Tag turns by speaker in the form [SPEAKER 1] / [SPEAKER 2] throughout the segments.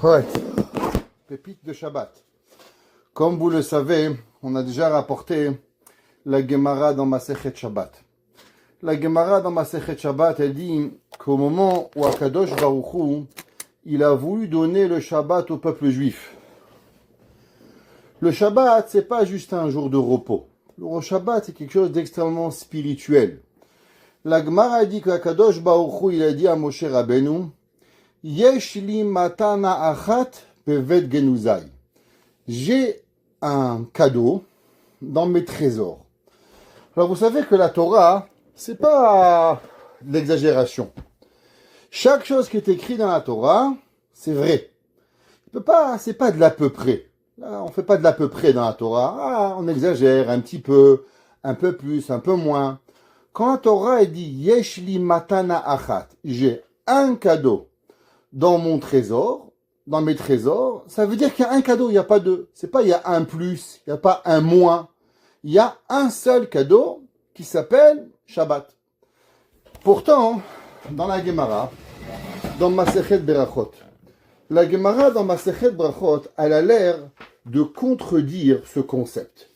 [SPEAKER 1] Ouais, pépite de Shabbat. Comme vous le savez, on a déjà rapporté la Gemara dans Masechet Shabbat. La Gemara dans Masechet Shabbat, elle dit qu'au moment où Akadosh Baruch Hu, il a voulu donner le Shabbat au peuple juif. Le Shabbat, c'est pas juste un jour de repos. Le Shabbat, c'est quelque chose d'extrêmement spirituel. La Gemara dit qu'Akadosh Baruch Hu, il a dit à Moshe Rabbeinu, Yesh li matana achat bevet genuzai. J'ai un cadeau dans mes trésors. Alors vous savez que la Torah, c'est pas de l'exagération. Chaque chose qui est écrite dans la Torah, c'est vrai. C'est pas de l'à peu près. Là, on fait pas de l'à peu près dans la Torah. Ah, on exagère un petit peu, un peu plus, un peu moins. Quand la Torah dit Yesh li matana achat, j'ai un cadeau dans mon trésor, dans mes trésors, ça veut dire qu'il y a un cadeau, il n'y a pas deux. C'est pas il y a un plus, il n'y a pas un moins. Il y a un seul cadeau qui s'appelle Shabbat. Pourtant, dans la Gemara, dans Masechet Berachot, la Gemara dans Masechet Berachot, elle a l'air de contredire ce concept.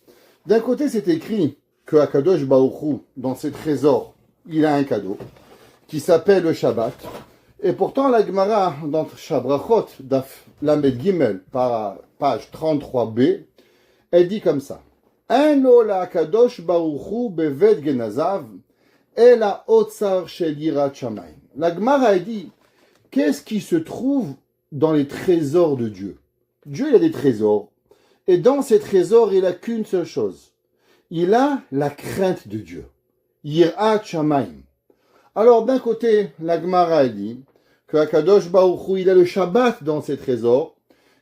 [SPEAKER 1] D'un côté, c'est écrit que Akadosh Baruch Hu, dans ses trésors, il a un cadeau qui s'appelle le Shabbat. Et pourtant, la Gemara, dans Shabrachot, Daf Lamed Gimel, par page 33b, elle dit comme ça. Un la Kadosh Baruchu bevet genazav, et la otsar shel yirat shamayim. La Gemara, elle dit, qu'est-ce qui se trouve dans les trésors de Dieu? Dieu, il a des trésors. Et dans ces trésors, il n'a qu'une seule chose. Il a la crainte de Dieu. Yirat shamayim. Alors, d'un côté, la Gemara, elle dit, que Akadosh Baruch Hu, il a le Shabbat dans ses trésors,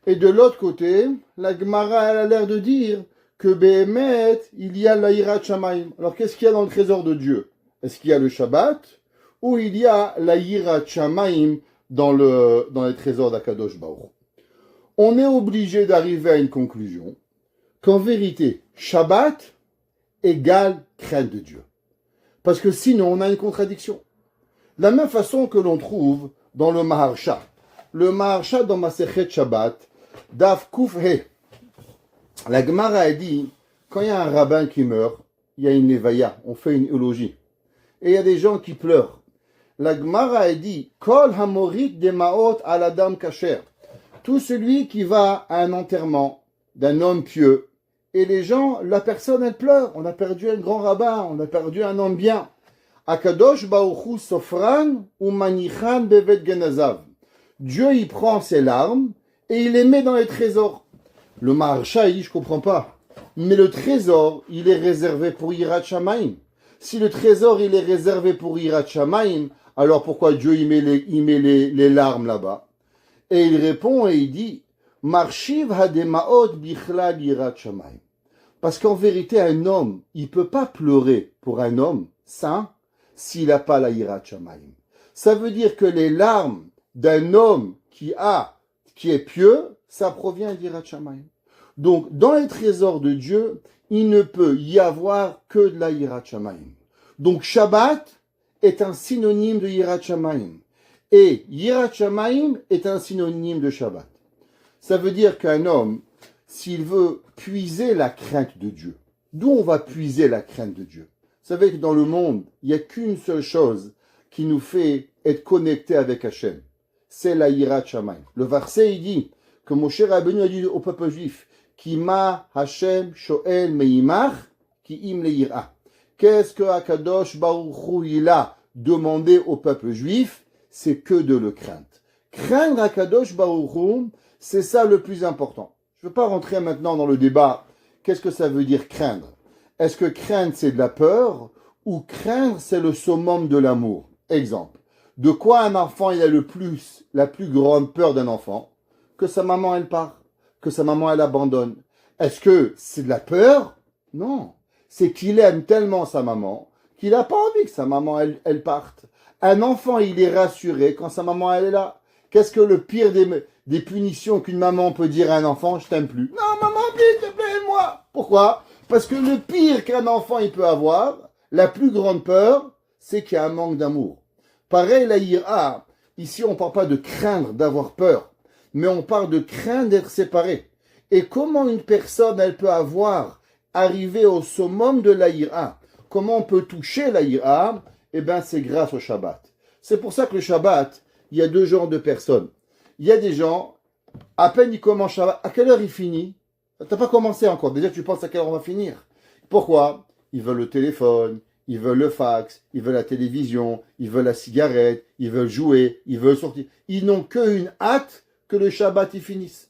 [SPEAKER 1] et de l'autre côté, la Gemara, elle a l'air de dire que Behemet, il y a la Yirat Shamayim. Alors qu'est-ce qu'il y a dans le trésor de Dieu? Est-ce qu'il y a le Shabbat, ou il y a la Yirat Shamayim dans les trésors d'Akadosh Baruch Hu? On est obligé d'arriver à une conclusion qu'en vérité, Shabbat égale crainte de Dieu. Parce que sinon, on a une contradiction. De la même façon que l'on trouve dans le Maharsha. Le Maharsha dans Masechet Shabbat, Daf Kuf He. La Gemara a dit, quand il y a un rabbin qui meurt, il y a une levaya, on fait une eulogie. Et il y a des gens qui pleurent. La Gemara a dit, Kol hamorit demaot al adam kasher. Tout celui qui va à un enterrement d'un homme pieux, et les gens, la personne, elle pleure. On a perdu un grand rabbin, on a perdu un homme bien. Akadosh Baruch Hu sofran ou manichan bevet genazav. Dieu, il prend ses larmes et il les met dans les trésors. Le Maharsha, il dit, je comprends pas. Mais le trésor, il est réservé pour Yirat Shamayim. Si le trésor, il est réservé pour Yirat Shamayim, alors pourquoi Dieu, il met les larmes là-bas? Et il répond et il dit, Marshiv hademaot bichlal Yirat Shamayim. Parce qu'en vérité, un homme, il peut pas pleurer pour un homme saint s'il n'a pas la Yirat Shamayim. Ça veut dire que les larmes d'un homme qui est pieux, ça provient d'Yirat Shamayim. Donc, dans les trésors de Dieu, il ne peut y avoir que de la Yirat Shamayim. Donc, Shabbat est un synonyme de Yirat Shamayim. Et Yirat Shamayim est un synonyme de Shabbat. Ça veut dire qu'un homme, s'il veut puiser la crainte de Dieu, d'où on va puiser la crainte de Dieu? Vous savez que dans le monde, il n'y a qu'une seule chose qui nous fait être connectés avec Hachem. C'est la Yirat Shamayim. Le verset, il dit que Moshe Rabbeinu a dit au peuple juif, Kima Hachem Shoel Meimach Ki Im Leira. Qu'est-ce que Akadosh Baruch Hu il a demandé au peuple juif? C'est que de le craindre. Craindre Akadosh Baruch Hu, c'est ça le plus important. Je ne veux pas rentrer maintenant dans le débat. Qu'est-ce que ça veut dire craindre? Est-ce que craindre, c'est de la peur, ou craindre, c'est le summum de l'amour? Exemple. De quoi un enfant, il a la plus grande peur d'un enfant? Que sa maman, elle part. Que sa maman, elle abandonne. Est-ce que c'est de la peur? Non. C'est qu'il aime tellement sa maman, qu'il n'a pas envie que sa maman, elle parte. Un enfant, il est rassuré quand sa maman, elle est là. Qu'est-ce que le pire des punitions qu'une maman peut dire à un enfant? Je t'aime plus. Non, maman, s'il te plaît, aime-moi. Pourquoi? Parce que le pire qu'un enfant il peut avoir, la plus grande peur, c'est qu'il y a un manque d'amour. Pareil, la ira, ici on ne parle pas de craindre, d'avoir peur, mais on parle de crainte d'être séparé. Et comment une personne, elle peut arriver au summum de la ira? Comment on peut toucher la ira? Eh bien, c'est grâce au Shabbat. C'est pour ça que le Shabbat, il y a deux genres de personnes. Il y a des gens, à peine ils commencent Shabbat, à quelle heure il finit? T'as pas commencé encore, déjà tu penses à quelle heure on va finir. Pourquoi? Ils veulent le téléphone, ils veulent le fax, ils veulent la télévision, ils veulent la cigarette, ils veulent jouer, ils veulent sortir. Ils n'ont qu'une hâte que le Shabbat il finisse.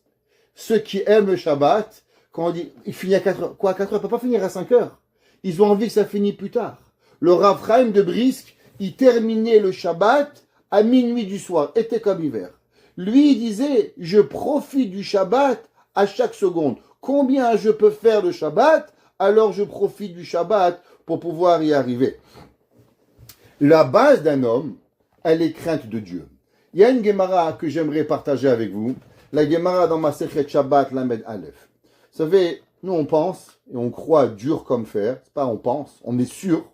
[SPEAKER 1] Ceux qui aiment le Shabbat, quand on dit il finit à 4 heures, quoi à 4 heures, il ne peut pas finir à 5 heures. Ils ont envie que ça finisse plus tard. Le Rav Chaim de Brisk, il terminait le Shabbat à minuit du soir, été comme hiver. Lui, il disait, je profite du Shabbat à chaque seconde. Combien je peux faire le Shabbat, alors je profite du Shabbat pour pouvoir y arriver. La base d'un homme, elle est crainte de Dieu. Il y a une Gemara que j'aimerais partager avec vous. La Gemara dans Masechet Shabbat, Lamed Aleph. Vous savez, nous on pense et on croit dur comme fer. C'est pas on pense, on est sûr.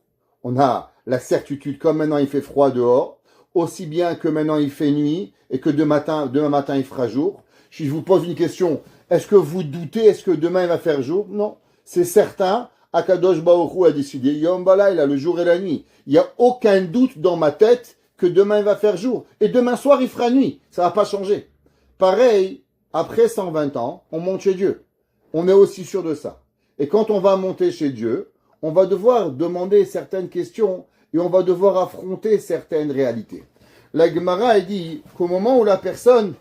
[SPEAKER 1] On a la certitude, comme maintenant il fait froid dehors, aussi bien que maintenant il fait nuit et que demain matin il fera jour. Si je vous pose une question, est-ce que vous doutez, est-ce que demain il va faire jour? Non, c'est certain. Akadosh Baruch Hu a décidé, Yom Balayla, le jour et la nuit. Il n'y a aucun doute dans ma tête que demain il va faire jour. Et demain soir il fera nuit. Ça ne va pas changer. Pareil, après 120 ans, on monte chez Dieu. On est aussi sûr de ça. Et quand on va monter chez Dieu, on va devoir demander certaines questions et on va devoir affronter certaines réalités. La Gemara a dit qu'au moment où la personne,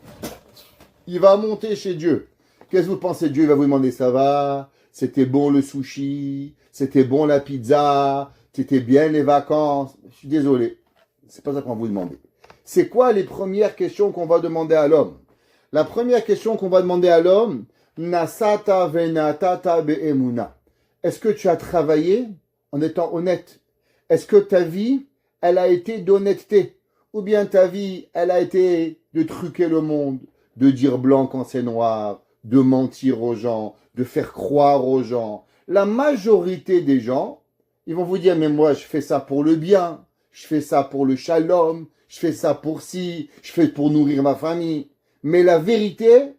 [SPEAKER 1] il va monter chez Dieu, qu'est-ce que vous pensez? Dieu va vous demander, ça va? C'était bon le sushi? C'était bon la pizza? C'était bien les vacances? Je suis désolé. C'est pas ça qu'on va vous demander. C'est quoi les premières questions qu'on va demander à l'homme? La première question qu'on va demander à l'homme, Nasata venatata be'emuna. Est-ce que tu as travaillé en étant honnête? Est-ce que ta vie, elle a été d'honnêteté? Ou bien ta vie, elle a été de truquer le monde, de dire blanc quand c'est noir, de mentir aux gens, de faire croire aux gens? La majorité des gens, ils vont vous dire, mais moi, je fais ça pour le bien, je fais ça pour le shalom, je fais ça pour ci, je fais pour nourrir ma famille. Mais la vérité,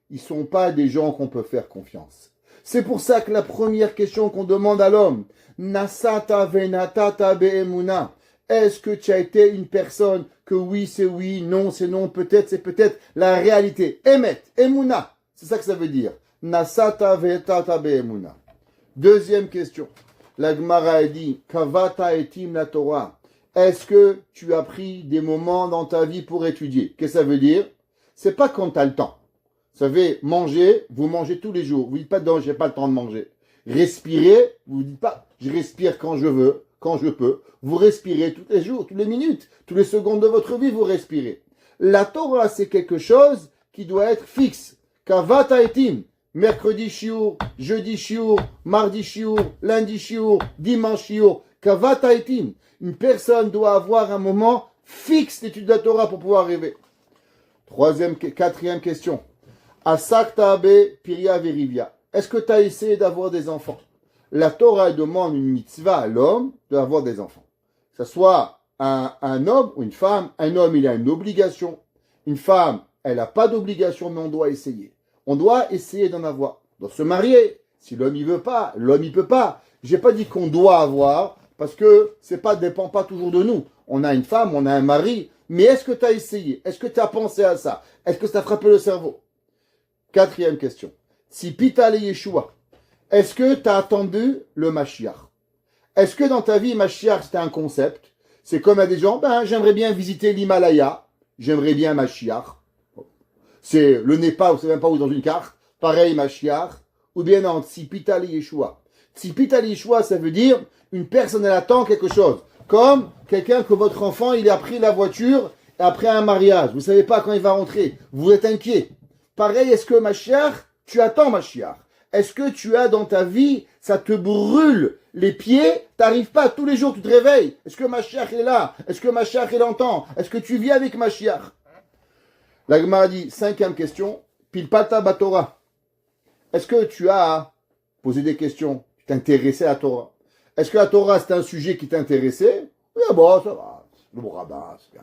[SPEAKER 1] ils ne sont pas des gens qu'on peut faire confiance. C'est pour ça que la première question qu'on demande à l'homme, Nasata venatata be'emuna, est-ce que tu as été une personne que oui c'est oui, non c'est non, peut-être c'est peut-être, la réalité. Emet, emuna, c'est ça que ça veut dire. Nasata venatata be'emuna. Deuxième question. La Gemara a dit, Kavata etim la Torah. Est-ce que tu as pris des moments dans ta vie pour étudier? Qu'est-ce que ça veut dire? C'est pas quand tu as le temps. Vous savez, manger, vous mangez tous les jours. Vous ne dites pas, non, j'ai pas le temps de manger. Respirer, vous ne dites pas, je respire quand je veux, quand je peux. Vous respirez tous les jours, toutes les minutes, toutes les secondes de votre vie, vous respirez. La Torah, c'est quelque chose qui doit être fixe. Kavata etim. Mercredi shiur, jeudi shiur, mardi shiur, lundi shiur, dimanche shiur. Kavata etim. Une personne doit avoir un moment fixe d'étude de la Torah pour pouvoir arriver. Quatrième question. Asakta abe piria verivia. Est-ce que tu as essayé d'avoir des enfants? La Torah demande une mitzvah à l'homme d'avoir des enfants. Que ce soit un homme ou une femme. Un homme, il a une obligation. Une femme, elle n'a pas d'obligation, mais on doit essayer. On doit essayer d'en avoir. On doit se marier. Si l'homme, il veut pas, l'homme, il peut pas. J'ai pas dit qu'on doit avoir, parce que dépend pas toujours de nous. On a une femme, on a un mari. Mais est-ce que tu as essayé? Est-ce que tu as pensé à ça? Est-ce que ça t'a frappé le cerveau? Quatrième question. Si Pita le Yeshua, est-ce que tu as attendu le Mashiach? Est-ce que dans ta vie, Mashiach, c'était un concept? C'est comme à des gens, j'aimerais bien visiter l'Himalaya, j'aimerais bien Mashiach. C'est le Népal, vous ne savez même pas où dans une carte. Pareil, Mashiach. Ou bien non, Tzipita le Yeshua. Tzipita le Yeshua, ça veut dire une personne, elle attend quelque chose. Comme quelqu'un que votre enfant, il a pris la voiture après un mariage. Vous ne savez pas quand il va rentrer. Vous êtes inquiet. Pareil, est-ce que Mashiach, tu attends Mashiach? Est-ce que tu as dans ta vie, ça te brûle les pieds, t'arrives pas tous les jours, tu te réveilles? Est-ce que Mashiach est là? Est-ce que Mashiach il entend? Est-ce que tu vis avec Mashiach? La Gemara dit, cinquième question, Pilpata Batora. Est-ce que tu as posé des questions? Tu t'intéressais à la Torah? Est-ce que la Torah c'est un sujet qui t'intéressait? Oui, ça va, le bon rabbin, c'est bien.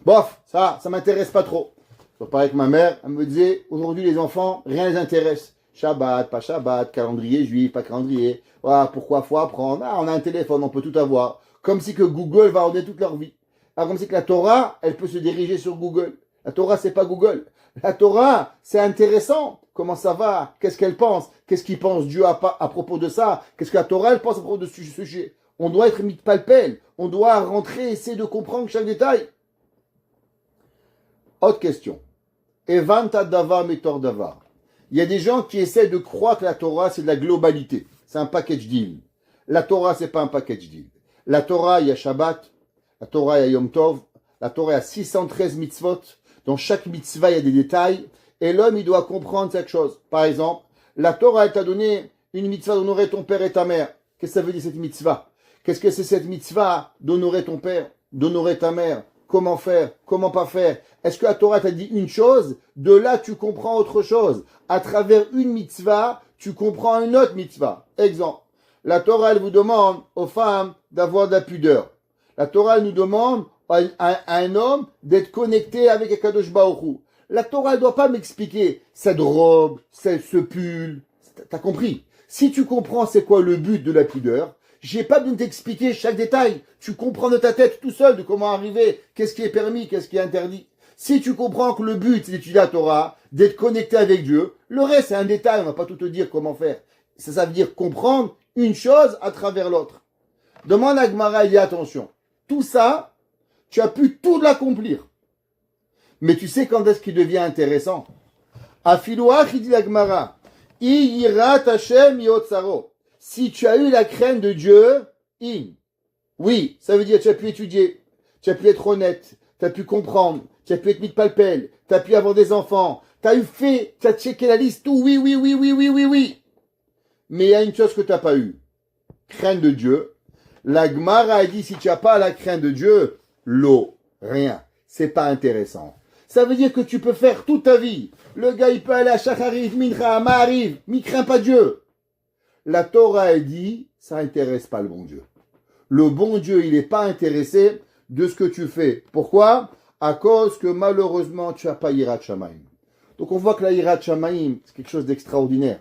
[SPEAKER 1] Bof, ça m'intéresse pas trop. C'est pareil que ma mère, elle me disait, aujourd'hui les enfants, rien ne les intéresse. Shabbat, pas Shabbat, calendrier juif, pas calendrier. Voilà, pourquoi faut apprendre? Ah, on a un téléphone, on peut tout avoir. Comme si que Google va ordonner toute leur vie. Alors, comme si que la Torah, elle peut se diriger sur Google. La Torah, c'est pas Google. La Torah, c'est intéressant. Comment ça va? Qu'est-ce qu'elle pense? Qu'est-ce qu'il pense Dieu à propos de ça? Qu'est-ce que la Torah, elle pense à propos de ce sujet? On doit être mitpalpel. On doit rentrer, essayer de comprendre chaque détail. Autre question. Evanta davar metor davar. Il y a des gens qui essaient de croire que la Torah, c'est de la globalité. C'est un package deal. La Torah, c'est pas un package deal. La Torah, il y a Shabbat. La Torah, il y a Yom Tov. La Torah, il y a 613 mitzvot. Dans chaque mitzvah, il y a des détails. Et l'homme, il doit comprendre cette chose. Par exemple, la Torah, elle t'a donné une mitzvah d'honorer ton père et ta mère. Qu'est-ce que ça veut dire, cette mitzvah? Qu'est-ce que c'est cette mitzvah d'honorer ton père, d'honorer ta mère? Comment faire? Comment pas faire? Est-ce que la Torah t'a dit une chose? De là, tu comprends autre chose. À travers une mitzvah, tu comprends une autre mitzvah. Exemple. La Torah, elle vous demande aux femmes d'avoir de la pudeur. La Torah, elle nous demande à un homme d'être connecté avec Akadosh Baruch Hu. La Torah, elle doit pas m'expliquer cette robe, ce pull. T'as compris? Si tu comprends c'est quoi le but de la pudeur, j'ai pas besoin de t'expliquer chaque détail. Tu comprends de ta tête tout seul de comment arriver, qu'est-ce qui est permis, qu'est-ce qui est interdit. Si tu comprends que le but, c'est d'étudier la Torah, d'être connecté avec Dieu, le reste, c'est un détail, on va pas tout te dire comment faire. Ça veut dire comprendre une chose à travers l'autre. Demande à Gemara, il y a attention. Tout ça, tu as pu tout l'accomplir. Mais tu sais quand est-ce qu'il devient intéressant? Afilouach, il dit la Gemara, Iyirat Hashem yotzaro. Si tu as eu la crainte de Dieu, oui, ça veut dire que tu as pu étudier, tu as pu être honnête, tu as pu comprendre, tu as pu être mitpalpel, tu as pu avoir des enfants, tu as checké la liste, tout, oui. Mais il y a une chose que tu n'as pas eu, crainte de Dieu. La Gemara a dit, si tu n'as pas la crainte de Dieu, l'eau, rien, c'est pas intéressant. Ça veut dire que tu peux faire toute ta vie. Le gars, il peut aller à Shacharit, Mincha, Ma'ariv, mais il craint pas Dieu. La Torah a dit, ça n'intéresse pas le bon Dieu. Le bon Dieu, il n'est pas intéressé de ce que tu fais. Pourquoi? À cause que malheureusement, tu n'as pas Yirat Shamayim. Donc on voit que la Yirat Shamayim, c'est quelque chose d'extraordinaire.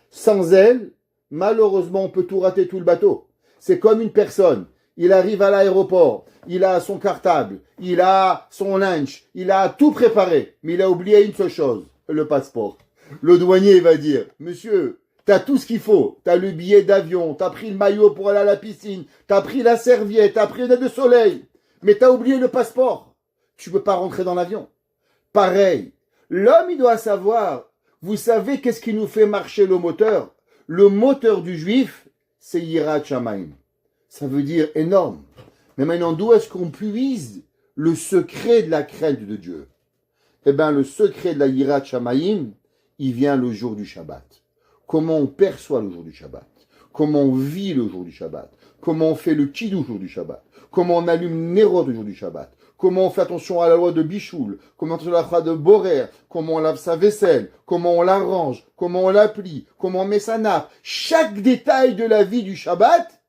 [SPEAKER 1] Sans elle, malheureusement, on peut tout rater, tout le bateau. C'est comme une personne. Il arrive à l'aéroport, il a son cartable, il a son lunch, il a tout préparé. Mais il a oublié une seule chose, le passeport. Le douanier va dire, monsieur, t'as tout ce qu'il faut. T'as le billet d'avion, t'as pris le maillot pour aller à la piscine, t'as pris la serviette, t'as pris une aide de soleil. Mais t'as oublié le passeport. Tu peux pas rentrer dans l'avion. Pareil. L'homme, il doit savoir. Vous savez qu'est-ce qui nous fait marcher le moteur? Le moteur du juif, c'est Yirat Shamayim. Ça veut dire énorme. Mais maintenant, d'où est-ce qu'on puise le secret de la crainte de Dieu? Eh bien, le secret de la Yirat Shamayim, il vient le jour du Shabbat. Comment on perçoit le jour du Shabbat, comment on vit le jour du Shabbat, comment on fait le kiddush le jour du Shabbat, comment on allume Nerot le jour du Shabbat, comment on fait attention à la loi de Bichoul, comment on fait la loi de Borer, comment on lave sa vaisselle, comment on la range, comment on la plie, comment on met sa nappe. Chaque détail de la vie du Shabbat,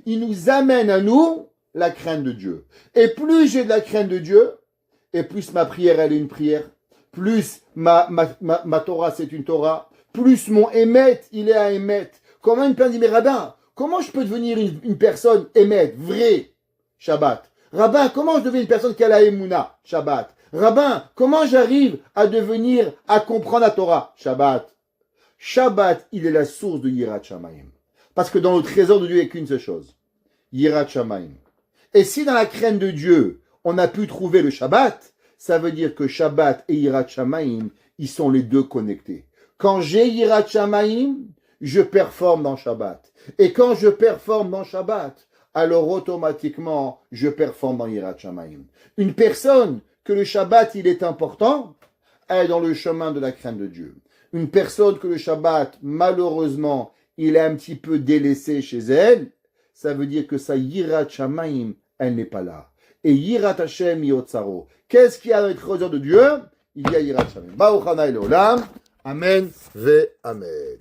[SPEAKER 1] il nous amène à nous la crainte de Dieu. Et plus j'ai de la crainte de Dieu, et plus ma prière, elle est une prière, plus ma Torah, c'est une Torah, plus mon émet, il est à émet. Comment une personne dit, mais rabbin, comment je peux devenir une personne émet, vraie, Shabbat? Rabbin, comment je deviens une personne qui a la émouna, Shabbat? Rabbin, comment j'arrive à comprendre la Torah, Shabbat? Shabbat, il est la source de Yirat Shamayim. Parce que dans le trésor de Dieu, il n'y a qu'une seule chose, Yirat Shamayim. Et si dans la crainte de Dieu, on a pu trouver le Shabbat, ça veut dire que Shabbat et Yirat Shamayim, ils sont les deux connectés. Quand j'ai Yirat Shamayim, je performe dans Shabbat. Et quand je performe dans Shabbat, alors automatiquement, je performe dans Yirat Shamayim. Une personne que le Shabbat, il est important, elle est dans le chemin de la crainte de Dieu. Une personne que le Shabbat, malheureusement, il est un petit peu délaissé chez elle, ça veut dire que sa Yirat Shamayim, elle n'est pas là. Et Yirat Hashem yotzaro. Qu'est-ce qu'il y a dans les trésors de Dieu? Il y a Yirat Shamayim. Baruch Hanai Leolam. Amen ve Amen.